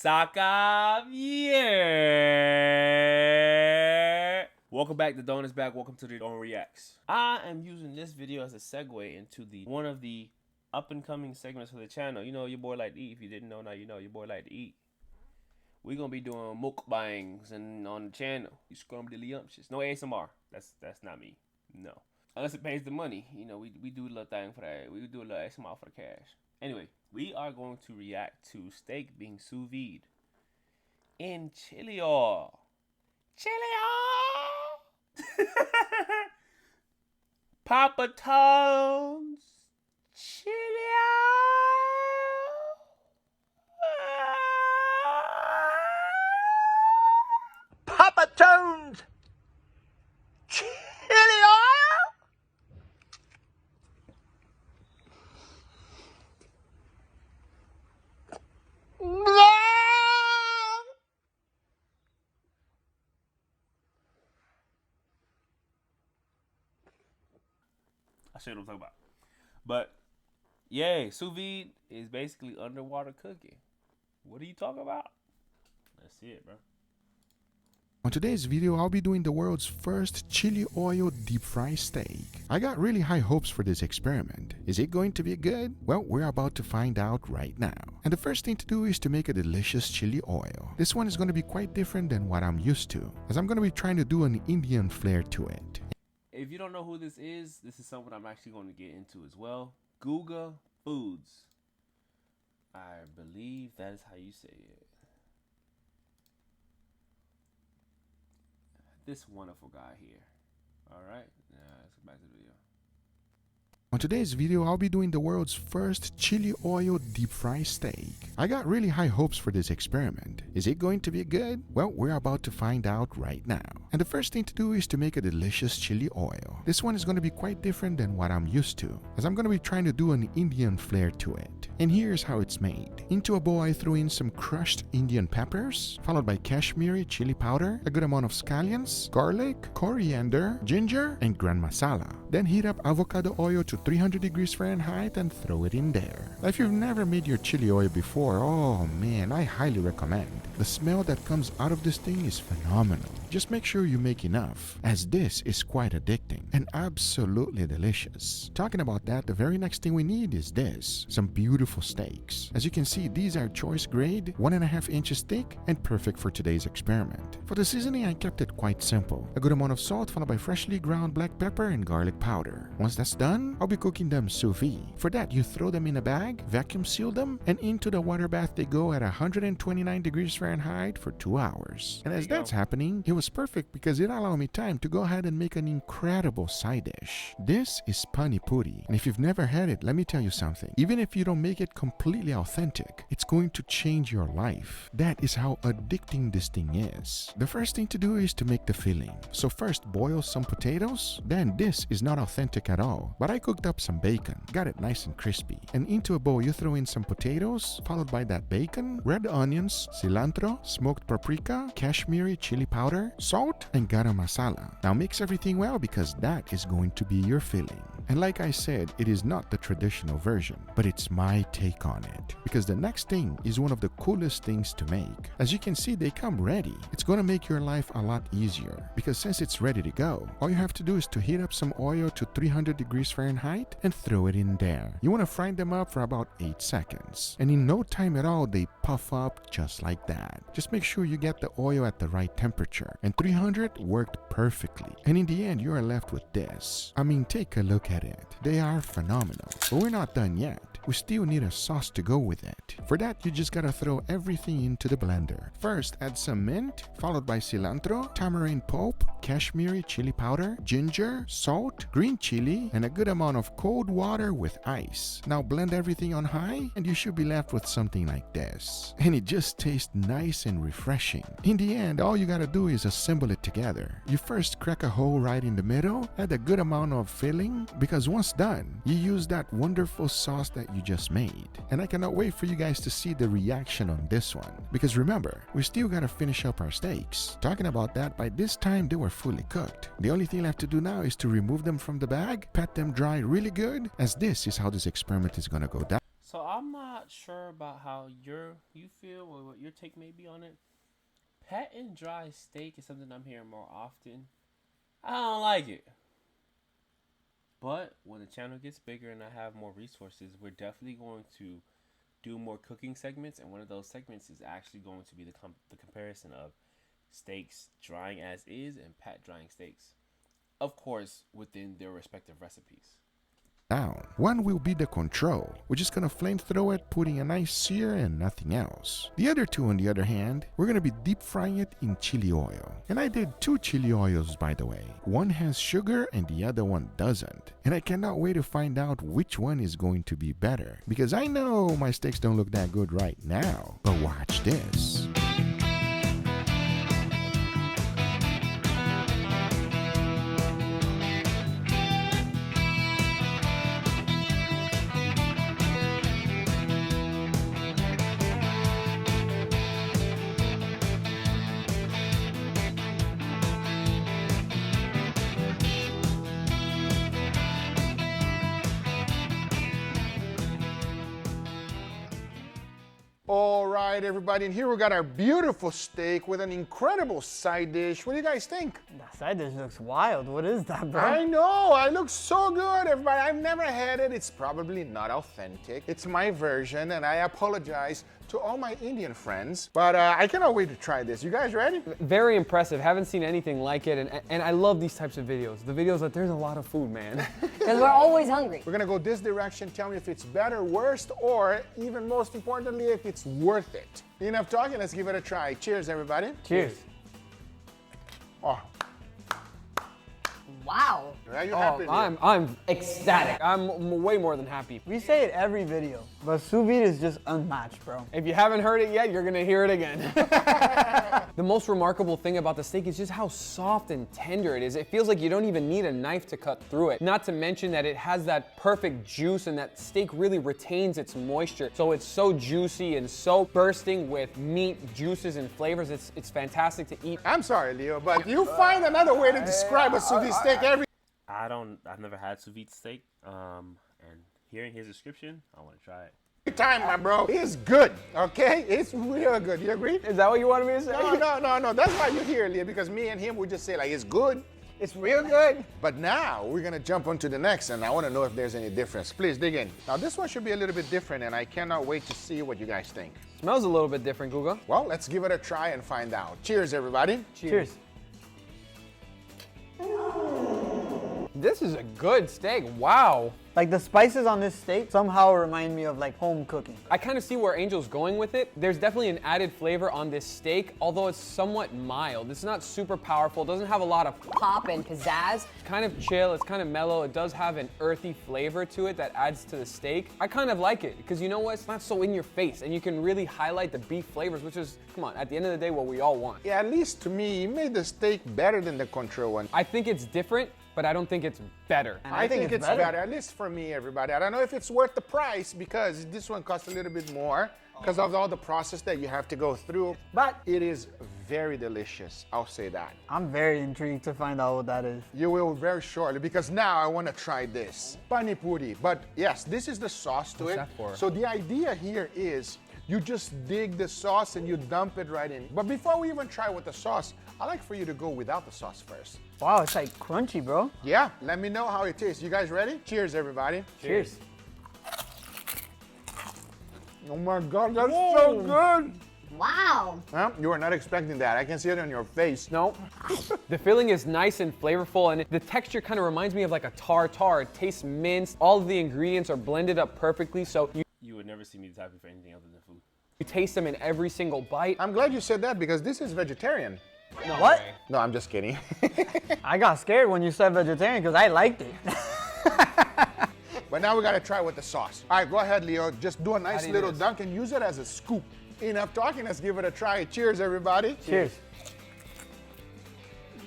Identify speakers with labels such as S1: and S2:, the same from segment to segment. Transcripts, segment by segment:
S1: Sakap, yeah. Welcome back. The Don is back. Welcome to the Don Reacts. I am using this video as a segue into one of the up and coming segments of the channel. You know, your boy like to eat. If you didn't know, now you know. Your boy like to eat. We're gonna be doing mukbangs and on the channel. You scrumptious. No ASMR. That's not me. No. Unless it pays the money. You know, we do a little thing for that. We do a little ASMR for the cash. Anyway, we are going to react to steak being sous vide in chili oil. Chili oil! Papa Tones. Chili oil.
S2: Papa Tones chili oil.
S1: I should know what I'm talking about. But yeah, sous vide is basically underwater cooking. What are you talking about? Let's see it, bro.
S3: On today's video, I'll be doing the world's first chili oil deep fry steak. I got really high hopes for this experiment. Is it going to be good? Well, we're about to find out right now. And the first thing to do is to make a delicious chili oil. This one is going to be quite different than what I'm used to, as I'm going to be trying to do an Indian flair to it.
S1: If you don't know who this is something I'm actually going to get into as well. Guga Foods. I believe that is how you say it. This wonderful guy here. Alright, let's go back to the video.
S3: On today's video, I'll be doing the world's first chili oil deep fry steak. I got really high hopes for this experiment. Is it going to be good? Well, we're about to find out right now. And the first thing to do is to make a delicious chili oil. This one is going to be quite different than what I'm used to, as I'm going to be trying to do an Indian flair to it. And here's how it's made. Into a bowl, I throw in some crushed Indian peppers, followed by Kashmiri chili powder, a good amount of scallions, garlic, coriander, ginger, and garam masala. Then heat up avocado oil to 300 degrees Fahrenheit and throw it in there. Now, if you've never made your chili oil before, oh man, I highly recommend. The smell that comes out of this thing is phenomenal. Just make sure you make enough, as this is quite addicting and absolutely delicious. Talking about that, the very next thing we need is this, some beautiful steaks. As you can see, these are choice grade, 1.5 inches thick, and perfect for today's experiment. For the seasoning, I kept it quite simple. A good amount of salt followed by freshly ground black pepper and garlic powder. Once that's done, I'll be cooking them sous vide. For that, you throw them in a bag, vacuum seal them, and into the water bath they go at 129 degrees Fahrenheit for 2 hours. And as that's happening, it was perfect because it allowed me time to go ahead and make an incredible side dish. This is pani puri, and if you've never had it, let me tell you something. Even if you don't make it completely authentic, it's going to change your life. That is how addicting this thing is. The first thing to do is to make the filling. So first, boil some potatoes. Then this is not authentic at all, but I cooked up some bacon, got it nice and crispy. And into a bowl, you throw in some potatoes, followed by that bacon, red onions, cilantro, smoked paprika, Kashmiri chili powder, salt, and garam masala. Now mix everything well because that is going to be your filling. And like I said, it is not the traditional version, but it's my take on it. Because the next thing is one of the coolest things to make. As you can see, they come ready. It's going to make your life a lot easier, because since it's ready to go, all you have to do is to heat up some oil to 300 degrees Fahrenheit and throw it in there. You want to fry them up for about 8 seconds. And in no time at all, they puff up just like that. Just make sure you get the oil at the right temperature. And 300 worked perfectly. And in the end, you are left with this. I mean, take a look at it. They are phenomenal. But we're not done yet. We still need a sauce to go with it. For that, you just gotta throw everything into the blender. First, add some mint, followed by cilantro, tamarind pulp, Kashmiri chili powder, ginger, salt, green chili, and a good amount of cold water with ice. Now blend everything on high, and you should be left with something like this. And it just tastes nice and refreshing. In the end, all you gotta do is assemble it together. You first crack a hole right in the middle, add a good amount of filling, because once done, you use that wonderful sauce that you just made. And I cannot wait for you guys to see the reaction on this one, because remember, we still gotta finish up our steaks. Talking about that, by this time they were fully cooked. The only thing left to do now is to remove them from the bag, pat them dry really good, as this is how this experiment is gonna go down.
S1: So I'm not sure about how you feel or what your take may be on it. Pat and dry steak is something I'm hearing more often. I don't like it. But when the channel gets bigger and I have more resources, we're definitely going to do more cooking segments, and one of those segments is actually going to be the comparison of steaks drying as is and pat drying steaks, of course within their respective recipes.
S3: Now, one will be the control. We're just gonna flamethrow it, putting a nice sear and nothing else. The other two, on the other hand, we're gonna be deep frying it in chili oil. And I did 2 chili oils, by the way. One has sugar and the other one doesn't. And I cannot wait to find out which one is going to be better, because I know my steaks don't look that good right now. But watch this.
S2: All right, everybody, and here we got our beautiful steak with an incredible side dish. What do you guys think?
S4: That side dish looks wild. What is that, bro?
S2: I know, it looks so good, everybody. I've never had it. It's probably not authentic. It's my version, and I apologize to all my Indian friends, but I cannot wait to try this. You guys ready?
S5: Very impressive. Haven't seen anything like it, and I love these types of videos. The videos that there's a lot of food, man.
S6: Because we're always hungry.
S2: We're gonna go this direction. Tell me if it's better, worst, or even most importantly, if it's worth it. Enough talking, let's give it a try. Cheers, everybody.
S4: Cheers.
S2: Oh,
S6: Wow.
S2: are you happy?
S5: I'm ecstatic. I'm way more than happy.
S4: We say it every video, but sous vide is just unmatched, bro.
S5: If you haven't heard it yet, you're gonna hear it again. The most remarkable thing about the steak is just how soft and tender it is. It feels like you don't even need a knife to cut through it. Not to mention that it has that perfect juice, and that steak really retains its moisture. So it's so juicy and so bursting with meat, juices, and flavors. It's fantastic to eat.
S2: I'm sorry, Leo, but you find another way to describe a sous vide steak every
S1: I've never had sous vide steak, and hearing his description, I want to try it.
S2: time, my bro. It's good, okay? It's real good. You agree?
S5: Is that what you wanted me to say?
S2: No. That's why you're here, Leo, because me and him, we just say, like, it's good. It's real good. But now we're gonna jump on to the next, and I wanna know if there's any difference. Please dig in. Now, this one should be a little bit different, and I cannot wait to see what you guys think.
S5: Smells a little bit different, Guga.
S2: Well, let's give it a try and find out. Cheers, everybody.
S4: Cheers.
S5: This is a good steak. Wow.
S4: Like the spices on this steak somehow remind me of like home cooking.
S5: I kind of see where Angel's going with it. There's definitely an added flavor on this steak, although it's somewhat mild. It's not super powerful. It doesn't have a lot of
S6: Pop and pizzazz.
S5: It's kind of chill. It's kind of mellow. It does have an earthy flavor to it that adds to the steak. I kind of like it because you know what? It's not so in your face, and you can really highlight the beef flavors, which is, come on, at the end of the day, what we all want.
S2: Yeah, at least to me, you made the steak better than the control one.
S5: I think it's different, but I don't think it's better.
S4: And
S2: I think it's better, at least for me, everybody. I don't know if it's worth the price because this one costs a little bit more because of all the process that you have to go through. But it is very delicious, I'll say that.
S4: I'm very intrigued to find out what that is.
S2: You will very shortly because now I want to try this. Pani puri. But yes, this is the sauce to it.
S5: that for?
S2: So the idea here is you just dig the sauce and you dump it right in. But before we even try with the sauce, I like for you to go without the sauce first.
S4: Wow, it's like crunchy, bro.
S2: Yeah, let me know how it tastes. You guys ready? Cheers, everybody.
S4: Cheers.
S2: Oh my God, that's so good.
S6: Wow.
S2: Huh? You were not expecting that. I can see it on your face.
S5: No. The filling is nice and flavorful, and the texture kind of reminds me of like a tartare. It tastes minced. All of the ingredients are blended up perfectly, so
S1: You would never see me typing for anything other than food.
S5: you taste them in every single bite.
S2: I'm glad you said that because this is vegetarian.
S5: No
S4: What?
S5: way.
S2: No, I'm just kidding.
S4: I got scared when you said vegetarian because I liked it.
S2: But now we gotta try with the sauce. All right, go ahead, Leo. Just do a nice
S5: do you
S2: little
S5: do this?
S2: dunk and use it as a scoop. Enough talking, let's give it a try. Cheers, everybody.
S4: Cheers.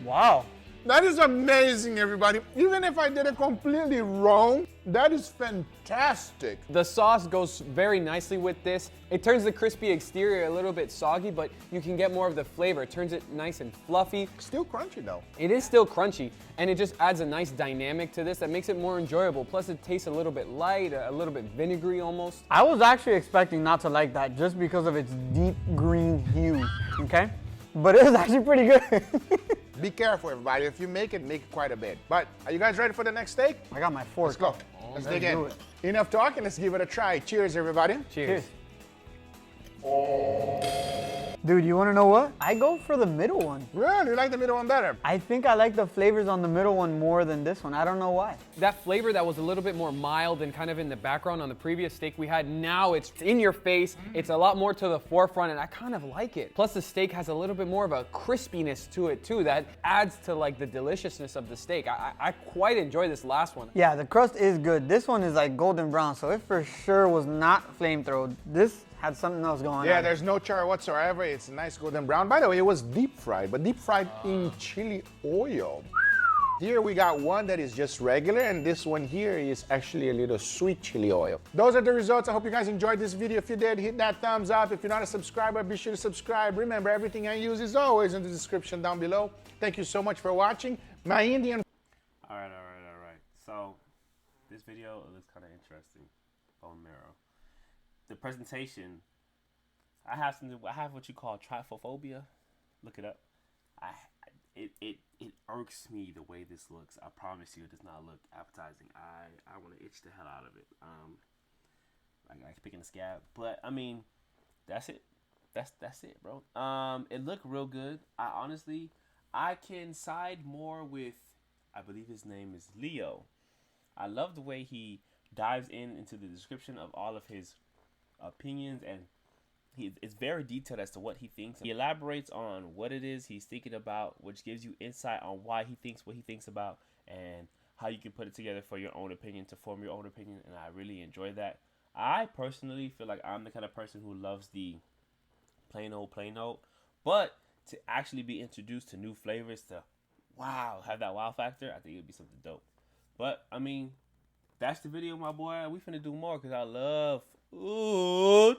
S4: Wow.
S2: That is amazing, everybody. Even if I did it completely wrong, That is fantastic.
S5: The sauce goes very nicely with this. It turns the crispy exterior a little bit soggy, but you can get more of the flavor. It turns it nice and fluffy.
S2: Still crunchy though.
S5: It is still crunchy, and it just adds a nice dynamic to this that makes it more enjoyable. Plus, it tastes a little bit light, a little bit vinegary almost.
S4: I was actually expecting not to like that just because of its deep green hue, okay? But it was actually pretty good.
S2: Be careful, everybody. If you make it quite a bit. But are you guys ready for the next steak?
S4: I got my fork.
S2: Let's go. Let's dig
S4: do
S2: in.
S4: it.
S2: Enough talking. Let's give it a try. Cheers, everybody.
S5: Cheers.
S4: Dude, you wanna know what? I go for the middle one.
S2: Really? You like the middle one better?
S4: I think I like the flavors on the middle one more than this one. I don't know why.
S5: That flavor that was a little bit more mild and kind of in the background on the previous steak we had, now it's in your face. It's a lot more to the forefront, and I kind of like it. Plus, the steak has a little bit more of a crispiness to it too that adds to like the deliciousness of the steak. I quite enjoy this last one.
S4: Yeah, the crust is good. This one is like golden brown, so it for sure was not flamethrowed. This had something else going on.
S2: Yeah, there's no char whatsoever. It's nice golden brown. By the way, it was deep fried, but deep fried in chili oil. Here we got one that is just regular, and this one here is actually a little sweet chili oil. Those are the results. I hope you guys enjoyed this video. If you did, hit that thumbs up. If you're not a subscriber, be sure to subscribe. Remember, everything I use is always in the description down below. Thank you so much for watching. My Indian.
S1: All right. So this video looks kind of interesting. Bone marrow. The presentation. I have what you call trypophobia. Look it up. It irks me the way this looks. I promise you, it does not look appetizing. I want to itch the hell out of it. Like picking a scab. But I mean, that's it. That's it, bro. It looked real good. I can side more with, I believe his name is Leo. I love the way he dives into the description of all of his opinions, and it's very detailed as to what he thinks. He elaborates on what it is he's thinking about, which gives you insight on why he thinks what he thinks about and how you can put it together for your own opinion, to form your own opinion, and I really enjoy that. I personally feel like I'm the kind of person who loves the plain old, but to actually be introduced to new flavors, to have that wow factor, I think it would be something dope. But I mean, that's the video, my boy. We finna do more because I love food.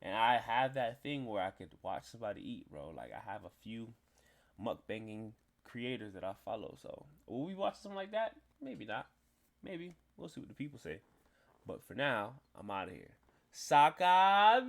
S1: And I have that thing where I could watch somebody eat, bro. Like, I have a few mukbanging creators that I follow. So, will we watch something like that? Maybe not. Maybe. We'll see what the people say. But for now, I'm out of here. Sakap.